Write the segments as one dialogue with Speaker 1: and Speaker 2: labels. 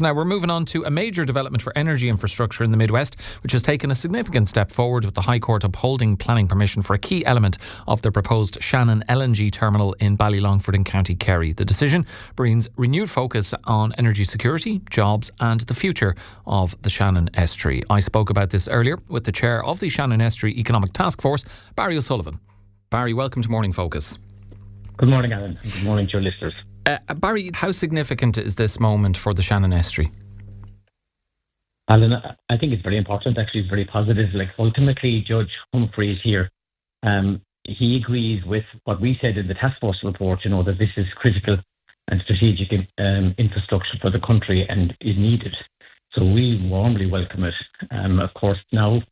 Speaker 1: Now we're moving on to a major development for energy infrastructure in the Midwest, which has taken a significant step forward with the High Court upholding planning permission for a key element of the proposed Shannon LNG Terminal in Ballylongford in County Kerry. The decision brings renewed focus on energy security, jobs and the future of the Shannon Estuary. I spoke about this earlier with the chair of the Shannon Estuary Economic Taskforce, Barry O'Sullivan. Barry, welcome to Morning Focus.
Speaker 2: Good morning, Alan, and good morning to your listeners.
Speaker 1: Barry, how significant is this moment for the Shannon Estuary?
Speaker 2: Alan, I think it's very important, actually. It's very positive. Ultimately, Judge Humphreys here, he agrees with what we said in the task force report, that this is critical and strategic infrastructure for the country and is needed. So we warmly welcome it. Of course, now,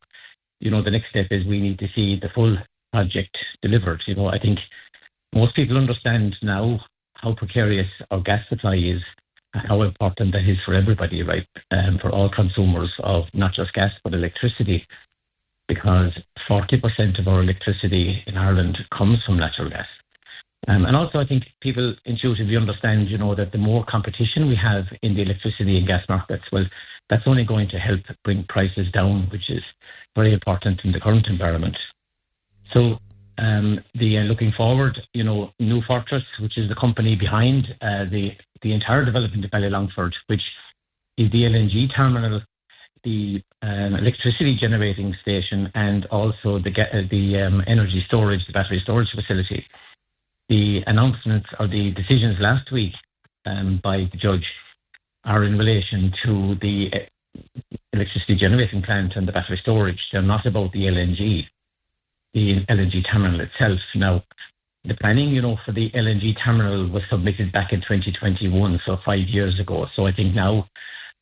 Speaker 2: the next step is we need to see the full project delivered. I think most people understand now how precarious our gas supply is and how important that is for everybody, right? For all consumers of not just gas, but electricity, because 40% of our electricity in Ireland comes from natural gas. And also, I think people intuitively understand, that the more competition we have in the electricity and gas markets, well, that's only going to help bring prices down, which is very important in the current environment. So, looking forward, New Fortress, which is the company behind the entire development of Ballylongford, which is the LNG terminal, the electricity generating station, and also the energy storage, the battery storage facility. The announcements or the decisions last week by the judge are in relation to the electricity generating plant and the battery storage. They're not about the LNG terminal itself. Now, the planning, for the LNG terminal was submitted back in 2021, so 5 years ago. So I think now,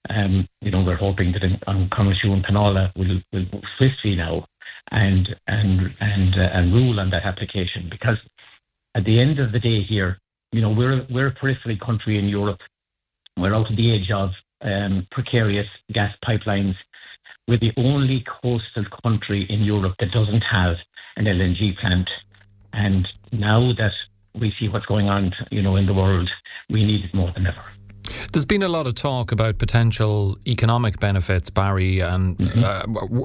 Speaker 2: we're hoping that on Commercial and Penola will move swiftly now and rule on that application, because at the end of the day here, we're a periphery country in Europe. We're out of the edge of precarious gas pipelines. We're the only coastal country in Europe that doesn't have an LNG plant. And now that we see what's going on, in the world, we need it more than ever.
Speaker 1: There's been a lot of talk about potential economic benefits, Barry, and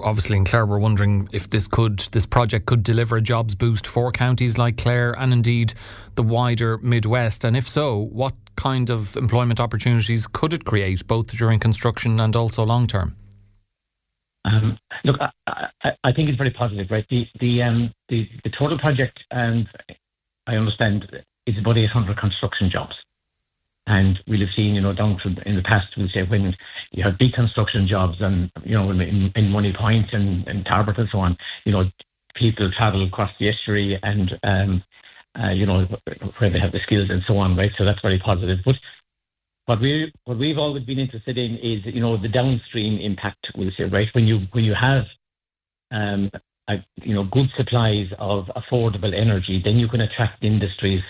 Speaker 1: obviously in Clare we're wondering if this project could deliver a jobs boost for counties like Clare and indeed the wider Midwest. And if so, what kind of employment opportunities could it create, both during construction and also long term?
Speaker 2: Look, I think it's very positive, right? The total project, and I understand, it's about 800 construction jobs. And we'll have seen, down to in the past, we'll say when you have big construction jobs and, in Money Point and Tarbert and so on, people travel across the estuary and, where they have the skills and so on, right? So that's very positive. But what we've always been interested in is, the downstream impact, we'll say, right? When you have, good supplies of affordable energy, then you can attract industries.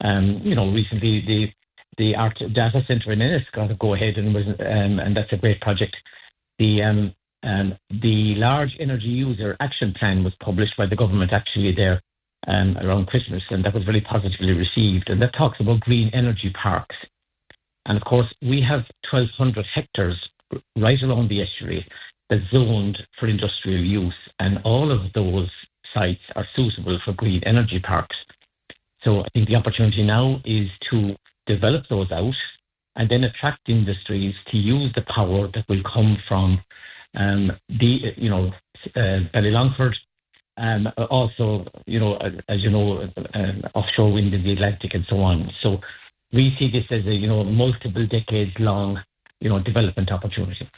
Speaker 2: Recently the data centre in Ennis got to go ahead and that's a great project. The large energy user action plan was published by the government actually there around Christmas, and that was very positively received. And that talks about green energy parks. And of course, we have 1,200 hectares right along the estuary that's zoned for industrial use, and all of those sites are suitable for green energy parks. So I think the opportunity now is to develop those out and then attract industries to use the power that will come from Ballylongford, also, as offshore wind in the Atlantic and so on. So we see this as a, multiple decades long, development opportunity.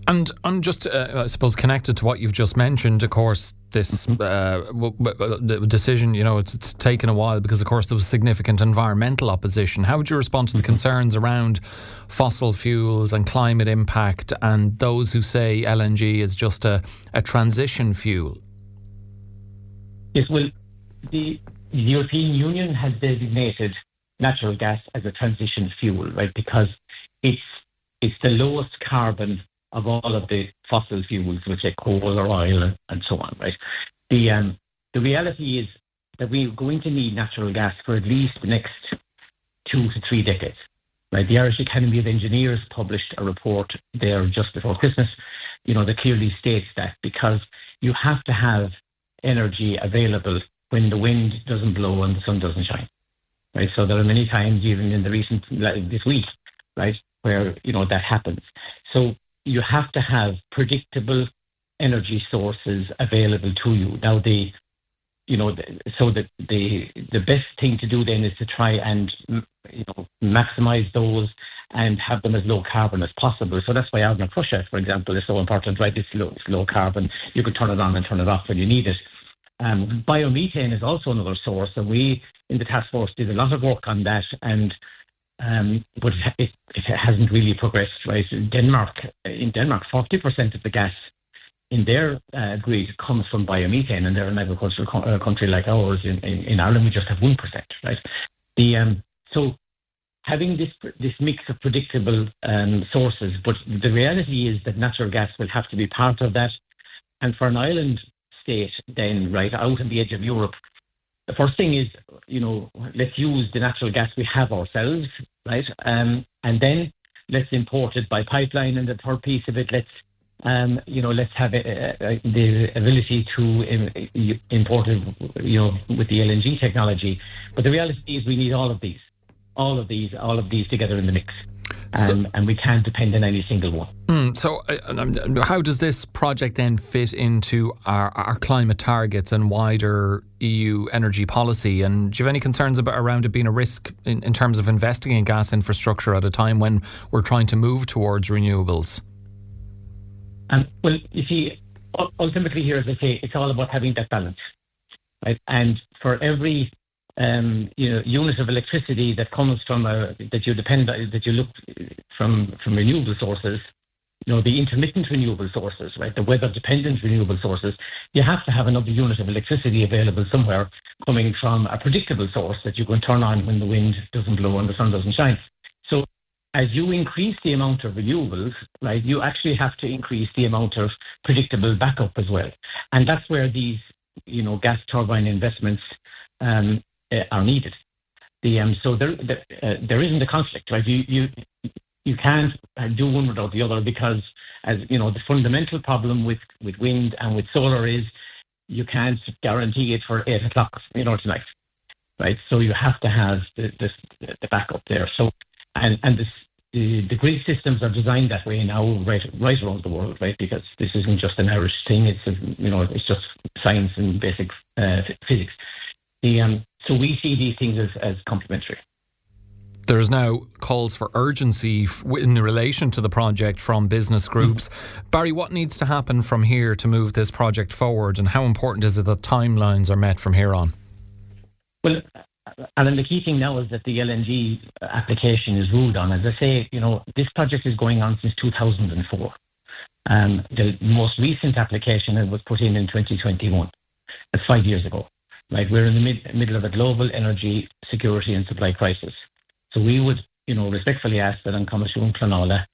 Speaker 1: And I'm just, I suppose, connected to what you've just mentioned, of course, this the decision, it's taken a while because, of course, there was significant environmental opposition. How would you respond to the concerns around fossil fuels and climate impact and those who say LNG is just a transition fuel?
Speaker 2: Yes, well, the European Union has designated natural gas as a transition fuel, right? Because it's the lowest carbon of all of the fossil fuels, which are coal or oil and so on, right? The reality is that we're going to need natural gas for at least the next 2 to 3 decades, Right, the Irish Academy of Engineers published a report there just before Christmas, that clearly states that because you have to have energy available when the wind doesn't blow and the sun doesn't shine. Right, so there are many times, even in this week, right, where that happens. So you have to have predictable energy sources available to you. Now, the best thing to do then is to try and maximize those and have them as low carbon as possible. So that's why Ardna Crusher, for example, is so important, right? It's low carbon. You can turn it on and turn it off when you need it. Biomethane is also another source, and we in the task force did a lot of work on that, but it hasn't really progressed, right? In Denmark, 40% of the gas in their grid comes from biomethane, and they're an agricultural country like ours. In Ireland, we just have 1%, right? So having this mix of predictable sources, but the reality is that natural gas will have to be part of that. And for an island state, then right out on the edge of Europe, the first thing is, let's use the natural gas we have ourselves, right? And then let's import it by pipeline. And the third piece of it, let's have the ability to import it, with the LNG technology. But the reality is we need all of these together in the mix. And we can't depend on any single one.
Speaker 1: So how does this project then fit into our climate targets and wider EU energy policy? And do you have any concerns around it being a risk in terms of investing in gas infrastructure at a time when we're trying to move towards renewables?
Speaker 2: Well, you see, ultimately here, as I say, it's all about having that balance, right? And for every unit of electricity that comes from that you look from renewable sources, the intermittent renewable sources, right, the weather-dependent renewable sources, you have to have another unit of electricity available somewhere coming from a predictable source that you can turn on when the wind doesn't blow and the sun doesn't shine. So as you increase the amount of renewables, right, you actually have to increase the amount of predictable backup as well. And that's where these, gas turbine investments are needed. So there isn't a conflict, right? You can't do one without the other, because, as the fundamental problem with wind and with solar is you can't guarantee it for 8 o'clock, tonight, right? So you have to have the backup there. So the grid systems are designed that way now, right around the world, right? Because this isn't just an Irish thing; it's just science and basic physics. So we see these things as complementary.
Speaker 1: There's now calls for urgency in relation to the project from business groups. Barry, what needs to happen from here to move this project forward, and how important is it that timelines are met from here on? Well,
Speaker 2: Alan, the key thing now is that the LNG application is ruled on. As I say, this project is going on since 2004. The most recent application was put in 2021. That's 5 years ago. Right, we're in the middle of a global energy security and supply crisis. So we would, respectfully ask that on Commission Clonola,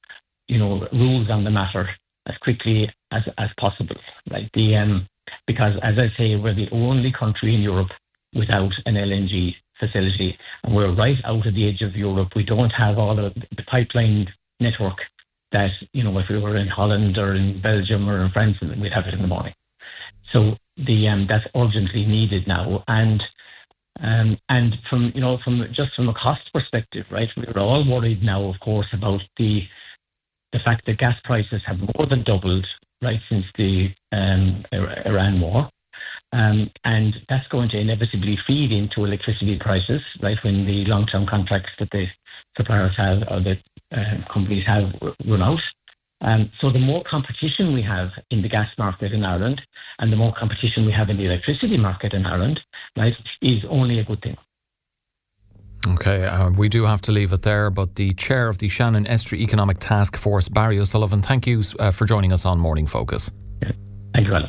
Speaker 2: rules on the matter as quickly as possible. Right, because as I say, we're the only country in Europe without an LNG facility, and we're right out of the edge of Europe. We don't have all of the pipeline network that, if we were in Holland or in Belgium or in France, we'd have it in the morning. So that's urgently needed now, and from a cost perspective, right? We're all worried now, of course, about the fact that gas prices have more than doubled, right, since the Iran war, and that's going to inevitably feed into electricity prices, right, when the long-term contracts that the suppliers have or the companies have run out. So the more competition we have in the gas market in Ireland, and the more competition we have in the electricity market in Ireland, right, is only a good thing.
Speaker 1: Okay, we do have to leave it there, but the chair of the Shannon Estuary Economic Taskforce, Barry O'Sullivan, thank you for joining us on Morning Focus.
Speaker 2: Yeah. Thank you, Alan.